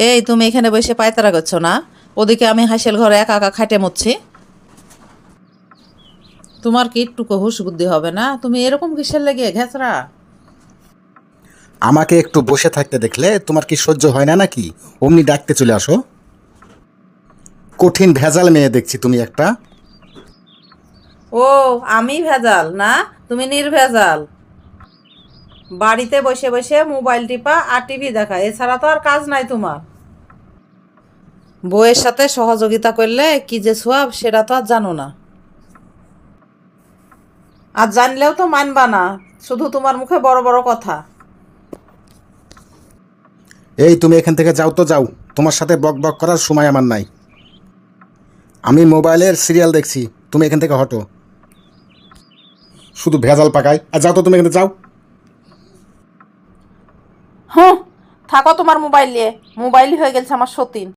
এই তুমি এখানে বসে পায়তারা করছো না? ওদিকে আমি হাসেল ঘরে একা একা খাটে মরছি। তোমার কি একটুকু হুশ বুদ্ধি হবে না? তুমি এরকম কিসের লেগে ঘেঁচড়া? আমাকে একটু বসে থাকতে দেখলে তোমার কি সহ্য হয় না নাকি? অমনি ডাকতে চলে আসো। কঠিন ভেজাল মেয়ে দেখছি তুমি একটা। ও, আমি ভেজাল না, তুমি নির্ভেজাল। বাড়িতে বসে বসে মোবাইল টিপা আর টিভি দেখা, এছাড়া তো আর কাজ নাই তোমার। বউয়ের সাথে সহযোগিতা করলে কি যে সোয়াব সেটা তো আর জানো না। আর জানলেও তো মানবা না, শুধু তোমার মুখে বড় বড় কথা। এই তুমি এখান থেকে যাও তো যাও, তোমার সাথে বক বক করার সময় আমার নাই। আমি মোবাইলের সিরিয়াল দেখছি, তুমি এখান থেকে হটো। শুধু ভেজাল পাকায়, আর যাও তো তুমি এখানে যাও। হুঁ, থাকো তোমার মোবাইল নিয়ে। মোবাইলই হয়ে গেছে আমার সতীন।